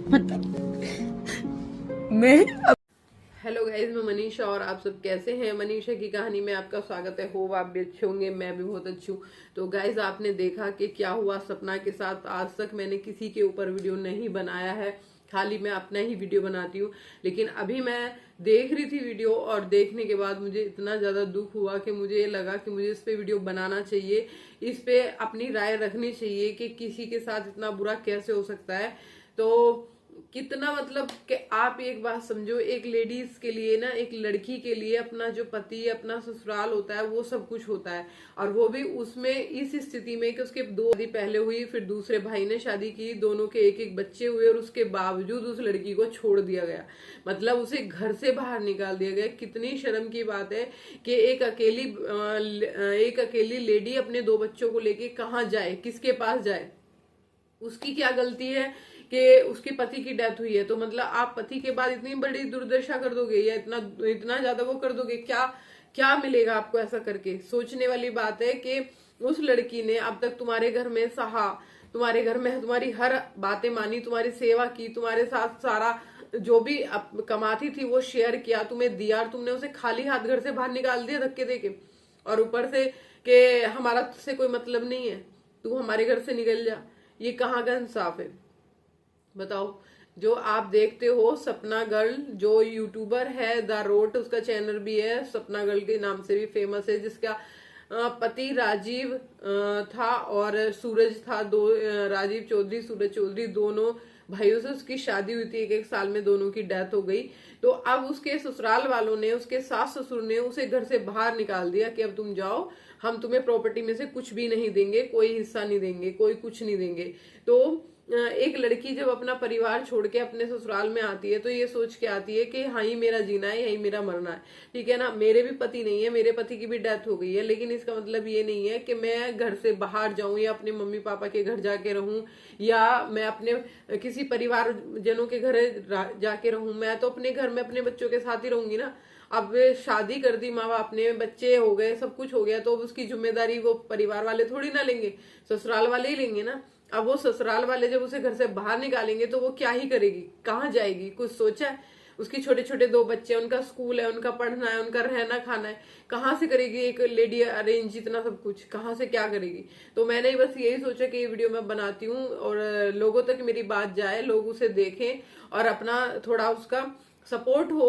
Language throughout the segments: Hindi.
मैं हेलो गाइज, मैं मनीषा और आप सब कैसे हैं। मनीषा की कहानी में आपका स्वागत है। होप आप भी अच्छे होंगे, मैं भी बहुत अच्छी हूँ। तो गाइज, आपने देखा कि क्या हुआ सपना के साथ। आज तक मैंने किसी के ऊपर वीडियो नहीं बनाया है, खाली मैं अपना ही वीडियो बनाती हूँ। लेकिन अभी मैं देख रही थी वीडियो और देखने के बाद मुझे इतना ज्यादा दुख हुआ कि मुझे लगा कि मुझे इस पे वीडियो बनाना चाहिए, इस पे अपनी राय रखनी चाहिए कि किसी के साथ इतना बुरा कैसे हो सकता है। तो कितना मतलब कि आप एक बात समझो, एक लेडीज के लिए ना, एक लड़की के लिए अपना जो पति, अपना ससुराल होता है वो सब कुछ होता है। और वो भी उसमें इस स्थिति में कि उसके दो शादी पहले हुई, फिर दूसरे भाई ने शादी की, दोनों के एक एक बच्चे हुए और उसके बावजूद उस लड़की को छोड़ दिया गया। मतलब उसे घर से बाहर निकाल दिया गया। कितनी शर्म की बात है कि एक अकेली लेडी अपने दो बच्चों को लेके कहाँ जाए, किसके पास जाए। उसकी क्या गलती है कि उसके पति की डेथ हुई है, तो मतलब आप पति के बाद इतनी बड़ी दुर्दशा कर दोगे या इतना इतना ज्यादा वो कर दोगे। क्या क्या मिलेगा आपको ऐसा करके। सोचने वाली बात है कि उस लड़की ने अब तक तुम्हारे घर में सहा, तुम्हारे घर में तुम्हारी हर बातें मानी, तुम्हारी सेवा की, तुम्हारे साथ सारा जो भी कमाती थी वो शेयर किया, तुम्हें दिया, और तुमने उसे खाली हाथ घर से बाहर निकाल दिया धक्के देके। और ऊपर से कि हमारा तुझसे कोई मतलब नहीं है, तू हमारे घर से निकल जा। ये कहाँ का इंसाफ है बताओ। जो आप देखते हो सपना गर्ल, जो यूट्यूबर है द रोट, उसका चैनल भी है, सपना गर्ल के नाम से भी फेमस है, जिसका पति राजीव था और सूरज था। राजीव चौधरी, सूरज चौधरी, दोनों भाइयों से उसकी शादी हुई थी। एक एक साल में दोनों की डेथ हो गई। तो अब उसके ससुराल वालों ने, उसके सास ससुर ने उसे घर से बाहर निकाल दिया कि अब तुम जाओ, हम तुम्हें प्रॉपर्टी में से कुछ भी नहीं देंगे, कोई हिस्सा नहीं देंगे, कोई कुछ नहीं देंगे। तो एक लड़की जब अपना परिवार छोड़ के अपने ससुराल में आती है तो ये सोच के आती है कि हाँ, ही मेरा जीना है, यही मेरा मरना है, ठीक है ना। मेरे भी पति नहीं है, मेरे पति की भी डेथ हो गई है, लेकिन इसका मतलब ये नहीं है कि मैं घर से बाहर जाऊं या अपने मम्मी पापा के घर जाके रहूं या मैं अपने किसी परिवार जनों के घर जाके रहूं। मैं तो अपने घर में अपने बच्चों के साथ ही रहूंगी ना। अब शादी कर दी माँ बाप ने, बच्चे हो गए, सब कुछ हो गया, तो अब उसकी जिम्मेदारी वो परिवार वाले थोड़ी ना लेंगे, ससुराल वाले ही लेंगे ना। अब वो ससुराल वाले जब उसे घर से बाहर निकालेंगे तो वो क्या ही करेगी, कहाँ जाएगी, कुछ सोचा है। उसकी छोटे छोटे दो बच्चे, उनका स्कूल है, उनका पढ़ना है, उनका रहना खाना है, कहाँ से करेगी एक लेडी अरेंज इतना सब कुछ, कहाँ से क्या करेगी। तो मैंने बस यही सोचा कि ये वीडियो मैं बनाती हूँ और लोगों तक मेरी बात जाए, लोग उसे देखें और अपना थोड़ा उसका सपोर्ट हो,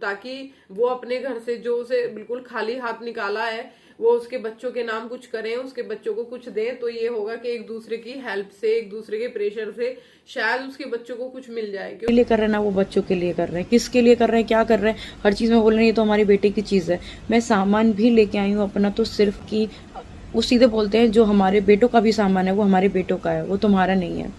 ताकि वो अपने घर से जो उसे बिल्कुल खाली हाथ निकाला है वो उसके बच्चों के नाम कुछ करें, उसके बच्चों को कुछ दें। तो ये होगा कि एक दूसरे की हेल्प से, एक दूसरे के प्रेशर से शायद उसके बच्चों को कुछ मिल जाए। के लिए कर रहे हैं ना, वो बच्चों के लिए कर रहे हैं, किसके लिए कर रहे हैं, क्या कर रहे हैं, हर चीज में बोल रहे हैं ये तो हमारे बेटे की चीज है। मैं सामान भी लेके आई हूँ अपना, तो सिर्फ कि वो सीधे बोलते हैं जो हमारे बेटों का भी सामान है वो हमारे बेटों का है, वो तुम्हारा नहीं है।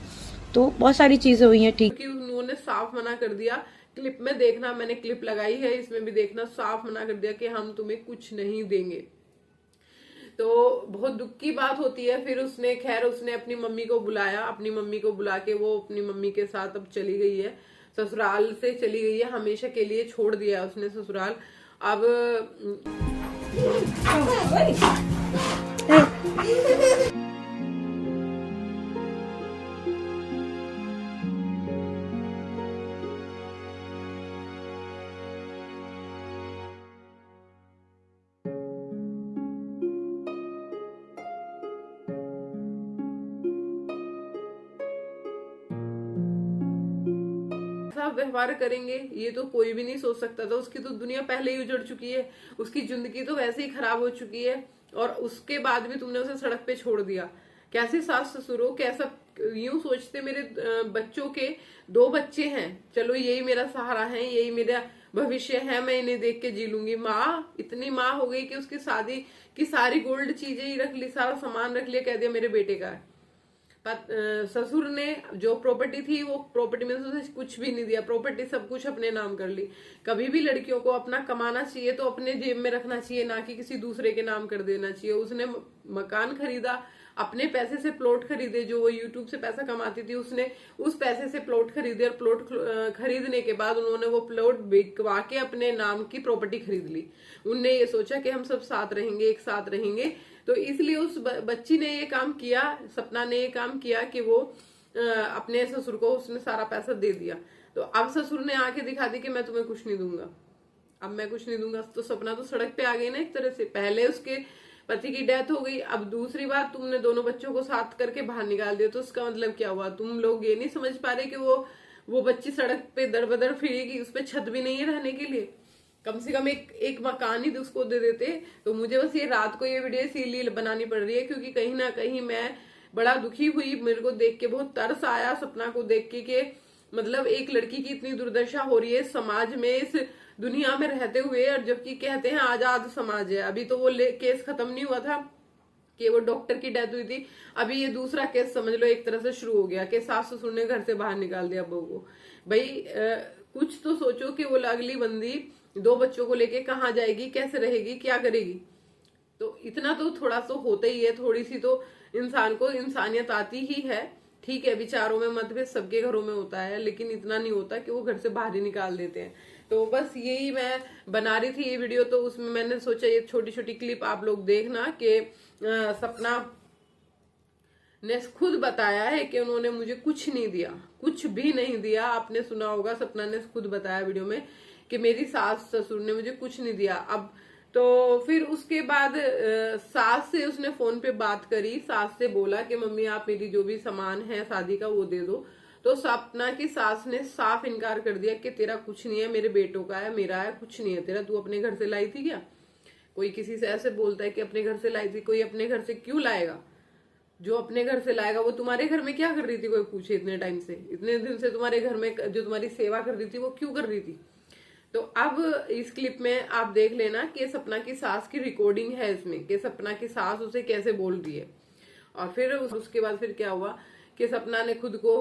तो बहुत सारी चीजें हुई हैं। ठीक, क्योंकि उन्होंने साफ मना कर दिया। क्लिप में देखना, मैंने क्लिप लगाई है, इसमें भी देखना, साफ मना कर दिया कि हम तुम्हें कुछ नहीं देंगे। तो बहुत दुख की बात होती है। फिर उसने, खैर उसने अपनी मम्मी को बुलाया, अपनी मम्मी को बुला के वो अपनी मम्मी के साथ अब चली गई है, ससुराल से चली गई है, हमेशा के लिए छोड़ दिया उसने ससुराल। अब ऐसा व्यवहार करेंगे ये तो कोई भी नहीं सोच सकता था। उसकी तो दुनिया पहले ही उजड़ चुकी है, उसकी जिंदगी तो वैसे ही खराब हो चुकी है, और उसके बाद भी तुमने उसे सड़क पे छोड़ दिया। कैसे सास ससुर हो, कैसा यूं सोचते। मेरे बच्चों के दो बच्चे हैं, चलो यही मेरा सहारा है, यही मेरा भविष्य है, मैं इन्हें देख के जी लूंगी। माँ इतनी माँ हो गई कि उसकी शादी की सारी गोल्ड चीजें ही रख ली, सारा सामान रख लिया, कह दिया मेरे बेटे का है। ससुर ने जो प्रॉपर्टी थी वो प्रॉपर्टी में से उसे कुछ भी नहीं दिया, प्रॉपर्टी सब कुछ अपने नाम कर ली। कभी भी लड़कियों को अपना कमाना चाहिए तो अपने जेब में रखना चाहिए, ना कि किसी दूसरे के नाम कर देना चाहिए। उसने मकान खरीदा, अपने पैसे से प्लॉट खरीदे, जो वो यूट्यूब से पैसा कमाती थी उसने उस पैसे से प्लॉट खरीदे, और प्लॉट खरीदने के बाद उन्होंने वो प्लॉट बिकवा के अपने नाम की प्रॉपर्टी खरीद ली। उनने ये सोचा कि हम सब साथ रहेंगे, एक साथ रहेंगे। तो इसलिए उस बच्ची ने ये काम किया, सपना ने ये काम किया कि वो अपने ससुर को उसने सारा पैसा दे दिया। तो अब ससुर ने आके दिखा दी कि मैं तुम्हें कुछ नहीं दूंगा, अब मैं कुछ नहीं दूंगा। तो सपना तो सड़क पे आ गई ना एक तरह से। पहले उसके पति की डेथ हो गई, अब दूसरी बार तुमने दोनों बच्चों को साथ करके बाहर निकाल दिया। तो उसका मतलब क्या हुआ? तुम लोग ये नहीं समझ पा रहे कि वो बच्ची सड़क पे दर बदर फिरेगी, उस पर छत भी नहीं है रहने के लिए। कम से कम एक मकान ही उसको दे देते। तो मुझे बस ये रात को ये वीडियो इसीलिए बनानी पड़ रही है क्योंकि कहीं ना कहीं मैं बड़ा दुखी हुई। मेरे को देख के बहुत तरस आया सपना को देख के मतलब एक लड़की की इतनी दुर्दशा हो रही है समाज में, इस दुनिया में रहते हुए, और जबकि कहते हैं आजाद समाज है। अभी तो वो केस खत्म नहीं हुआ था कि वो डॉक्टर की डेथ हुई थी, अभी ये दूसरा केस समझ लो एक तरह से शुरू हो गया कि सास ससुर ने घर से बाहर निकाल दिया बहू को। भाई कुछ तो सोचो कि वो अगली बंदी 2 बच्चों को लेके कहाँ जाएगी, कैसे रहेगी, क्या करेगी। तो इतना तो थोड़ा सा होता ही है, थोड़ी सी तो इंसान को इंसानियत आती ही है। ठीक है, विचारों में मतभेद सबके घरों में होता है, लेकिन इतना नहीं होता कि वो घर से बाहर ही निकाल देते हैं। तो बस यही मैं बना रही थी ये वीडियो, तो उसमें मैंने सोचा ये छोटी छोटी क्लिप आप लोग देखना कि सपना ने खुद बताया है कि उन्होंने मुझे कुछ नहीं दिया, कुछ भी नहीं दिया। आपने सुना होगा सपना ने खुद बताया वीडियो में कि मेरी सास ससुर ने मुझे कुछ नहीं दिया। अब तो फिर उसके बाद सास से उसने फोन पे बात करी, सास से बोला कि मम्मी आप मेरी जो भी सामान है शादी का वो दे दो। तो सपना की सास ने साफ इनकार कर दिया कि तेरा कुछ नहीं है, मेरे बेटों का है, मेरा है, कुछ नहीं है तेरा, तू अपने घर से लाई थी क्या? कोई किसी से ऐसे बोलता है कि अपने घर से लाई थी? कोई अपने घर से क्यों लाएगा? जो अपने घर से लाएगा वो तुम्हारे घर में क्या कर रही थी? कोई पूछे इतने टाइम से, इतने दिन से तुम्हारे घर में जो तुम्हारी सेवा कर रही थी वो क्यों कर रही थी? तो अब इस क्लिप में आप देख लेना कि सपना की सास की रिकॉर्डिंग है इसमें, कि सपना की सास उसे कैसे बोल रही है। और फिर उसके बाद फिर क्या हुआ कि सपना ने खुद को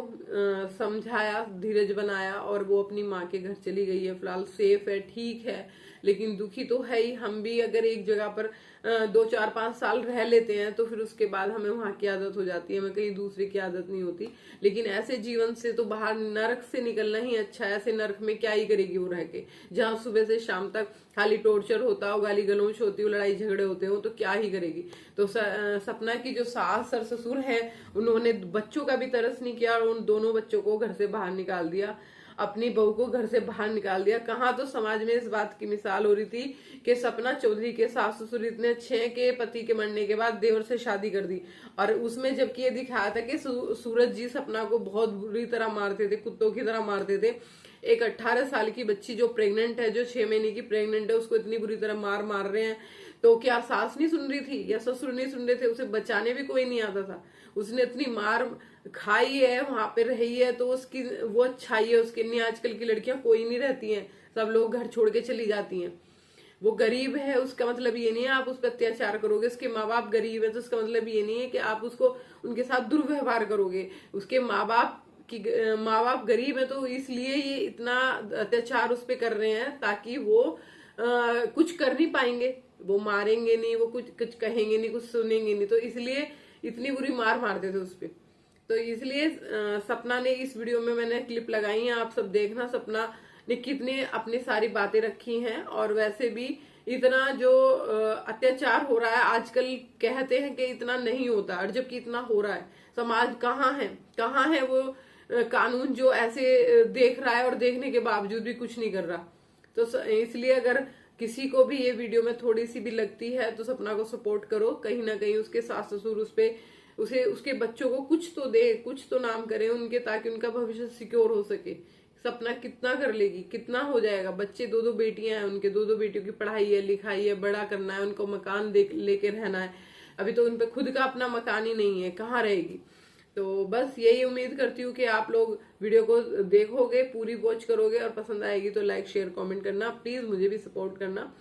समझाया, धीरज बनाया और वो अपनी माँ के घर चली गई है। फिलहाल सेफ है, ठीक है, लेकिन दुखी तो है ही। हम भी अगर एक जगह पर 2, 4, 5 साल रह लेते हैं तो फिर उसके बाद हमें वहां की आदत हो जाती है, हमें कहीं दूसरे की आदत नहीं होती। लेकिन ऐसे जीवन से तो बाहर नरक से निकलना ही अच्छा है। ऐसे नरक में क्या ही करेगी वो रह के, जहां सुबह से शाम तक खाली टॉर्चर होता हो, गाली गलौच होती हो, लड़ाई झगड़े होते हो, तो क्या ही करेगी। तो सपना की जो सास और ससुर है उन्होंने बच्चों का भी तरस नहीं किया और उन दोनों बच्चों को घर से बाहर निकाल दिया, अपनी बहू को घर से बाहर निकाल दिया। कहाँ तो समाज में इस बात की मिसाल हो रही थी कि सपना चौधरी के सास ससुर इतने अच्छे हैं कि पति के मरने के बाद देवर से शादी कर दी। और उसमें जबकि ये दिखाया था कि सूरज जी सपना को बहुत बुरी तरह मारते थे, कुत्तों की तरह मारते थे। एक 18 साल की बच्ची जो प्रेग्नेंट है, जो 6 महीने की प्रेग्नेंट है, उसको इतनी बुरी तरह मार रहे हैं। तो क्या सास नहीं सुन रही थी या ससुर नहीं सुन रहे थे? उसे बचाने भी कोई नहीं आता था। उसने इतनी मार खाई है, वहां पे रही है, तो उसकी वो अच्छाई है उसके लिए। आजकल की लड़कियां कोई नहीं रहती हैं, सब लोग घर छोड़ के चली जाती हैं। वो गरीब है उसका मतलब ये नहीं है आप उस पर अत्याचार करोगे। उसके माँ बाप गरीब है तो उसका मतलब ये नहीं है कि आप उसको उनके साथ दुर्व्यवहार करोगे। उसके माँ बाप गरीब है तो इसलिए ये इतना अत्याचार उस पर कर रहे हैं ताकि वो कुछ कर नहीं पाएंगे, वो मारेंगे नहीं, वो कुछ कहेंगे नहीं, कुछ सुनेंगे नहीं, तो इसलिए इतनी बुरी मार मारते थे उस पर। तो इसलिए सपना ने इस वीडियो में मैंने क्लिप लगाई है, आप सब देखना सपना ने कितनी अपनी सारी बातें रखी हैं। और वैसे भी इतना जो अत्याचार हो रहा है आजकल, कहते हैं कि इतना नहीं होता और जबकि इतना हो रहा है। समाज कहाँ है वो कानून जो ऐसे देख रहा है और देखने के बावजूद भी कुछ नहीं कर रहा। तो इसलिए अगर किसी को भी ये वीडियो में थोड़ी सी भी लगती है तो सपना को सपोर्ट करो। कहीं ना कहीं उसके सास ससुर उसे उसके बच्चों को कुछ तो दे, कुछ तो नाम करे उनके, ताकि उनका भविष्य सिक्योर हो सके। सपना कितना कर लेगी, कितना हो जाएगा। बच्चे 2-2 बेटियां हैं उनके, 2-2 बेटियों की पढ़ाई है, लिखाई है, बड़ा करना है, उनको मकान लेके रहना है। अभी तो उन पे खुद का अपना मकान ही नहीं है, कहाँ रहेगी। तो बस यही उम्मीद करती हूँ कि आप लोग वीडियो को देखोगे, पूरी वॉच करोगे और पसंद आएगी तो लाइक शेयर कमेंट करना। प्लीज मुझे भी सपोर्ट करना।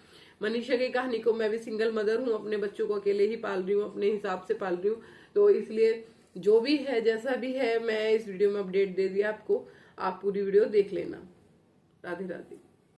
मनीषा की कहानी को, मैं भी सिंगल मदर हूँ, अपने बच्चों को अकेले ही पाल रही हूँ, अपने हिसाब से पाल रही हूँ। तो इसलिए जो भी है जैसा भी है मैं इस वीडियो में अपडेट दे दिया आपको। आप पूरी वीडियो देख लेना। राधे राधे।